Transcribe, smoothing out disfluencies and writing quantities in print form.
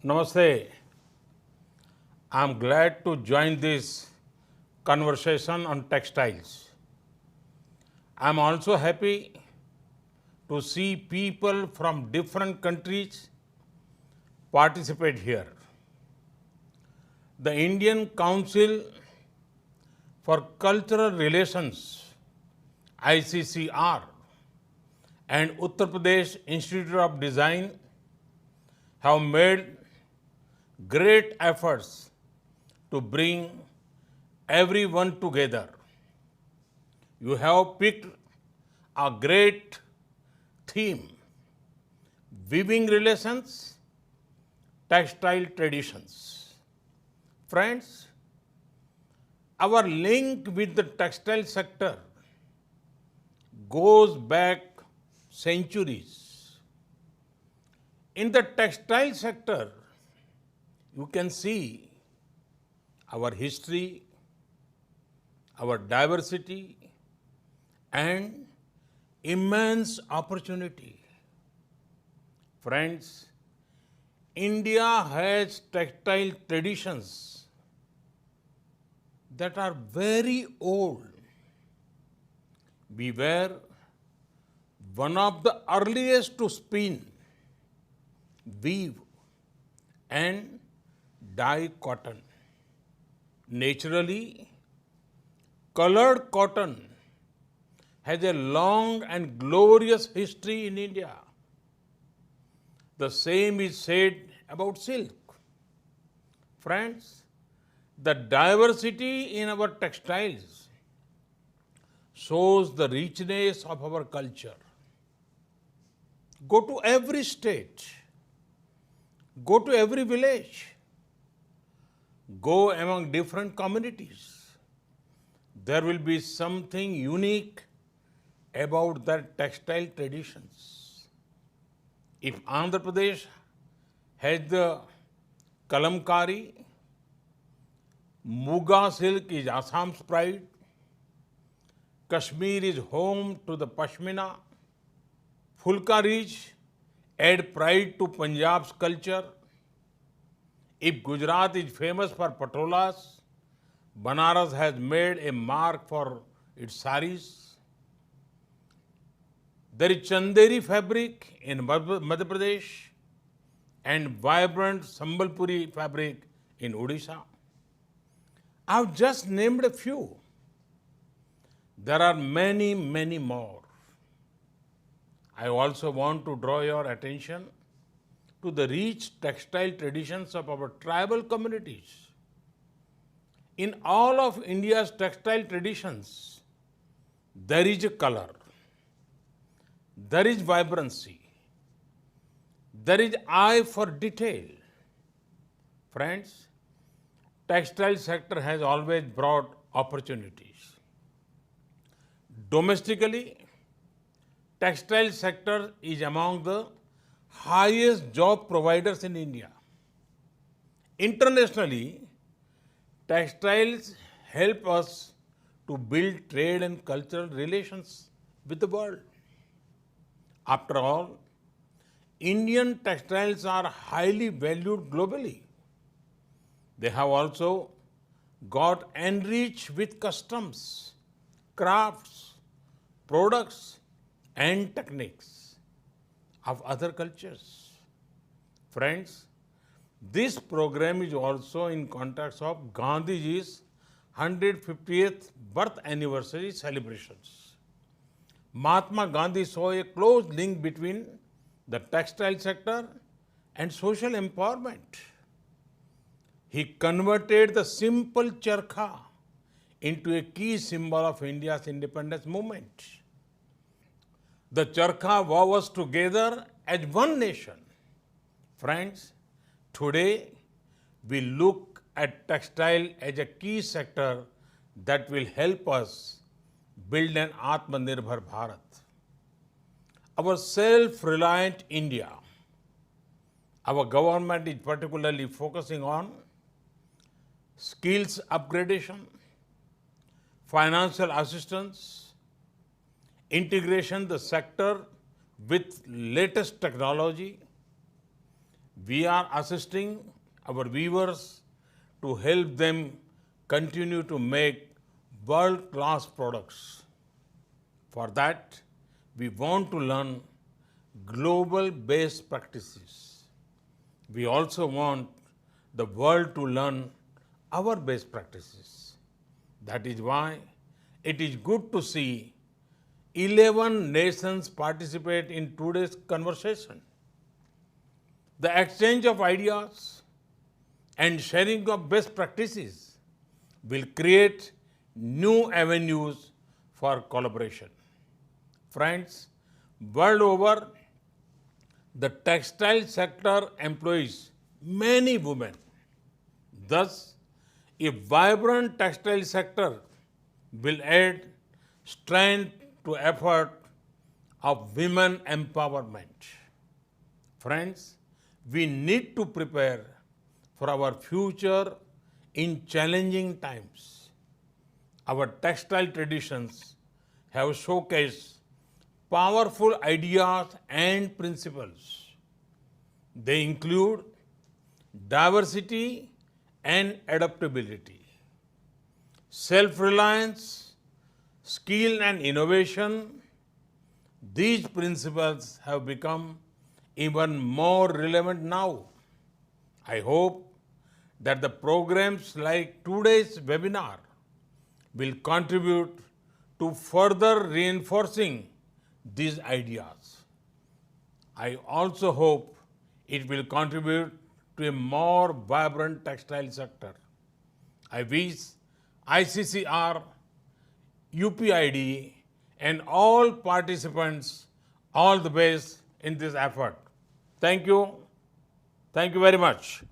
Namaste. I'm glad to join this conversation on textiles. I'm also happy to see people from different countries participate here. The Indian Council for Cultural Relations, ICCR, and Uttar Pradesh Institute of Design have made great efforts to bring everyone together. You have picked a great theme: weaving relations, textile traditions. Friends, our link with the textile sector goes back centuries. In the textile sector, you can see our history, our diversity, and immense opportunity. Friends, India has textile traditions that are very old. We were one of the earliest to spin, weave, and dye cotton. Naturally, colored cotton has a long and glorious history in India. The same is said about silk. Friends, the diversity in our textiles shows the richness of our culture. Go to every state, go to every village, go among different communities. There will be something unique about their textile traditions. If Andhra Pradesh has the Kalamkari, Muga silk is Assam's pride, Kashmir is home to the Pashmina, Fulka Ridge add pride to Punjab's culture. If Gujarat is famous for patolas, Banaras has made a mark for its saris. There is Chanderi fabric in Madhya Pradesh and vibrant Sambalpuri fabric in Odisha. I've just named a few. There are many, many more. I also want to draw your attention to the rich textile traditions of our tribal communities. In all of India's textile traditions, there is a color, there is vibrancy, there is eye for detail. Friends, textile sector has always brought opportunities. Domestically, textile sector is among the highest job providers in India. Internationally, textiles help us to build trade and cultural relations with the world. After all, Indian textiles are highly valued globally. They have also got enriched with customs, crafts, products, and techniques of other cultures. Friends, this program is also in context of Gandhiji's 150th birth anniversary celebrations. Mahatma Gandhi saw a close link between the textile sector and social empowerment. He converted the simple charkha into a key symbol of India's independence movement. The charkha wove us together as one nation. Friends, today we look at textile as a key sector that will help us build an Atmanirbhar Bharat. Our self-reliant India, our government is particularly focusing on skills upgradation, financial assistance, integration the sector with latest technology, We are assisting our weavers to help them continue to make world-class products. For that, we want to learn global best practices. We also want the world to learn our best practices. That is why it is good to see 11 nations participate in today's conversation. The exchange of ideas and sharing of best practices will create new avenues for collaboration. Friends, world over, the textile sector employs many women. Thus, a vibrant textile sector will add strength to effort of women empowerment. Friends, we need to prepare for our future in challenging times. Our textile traditions have showcased powerful ideas and principles. They include diversity and adaptability, self-reliance, skill and innovation. These principles have become even more relevant now. I hope that the programs like today's webinar will contribute to further reinforcing these ideas. I also hope it will contribute to a more vibrant textile sector. I wish ICCR, UPID, and all participants all the best in this effort. Thank you. Thank you very much.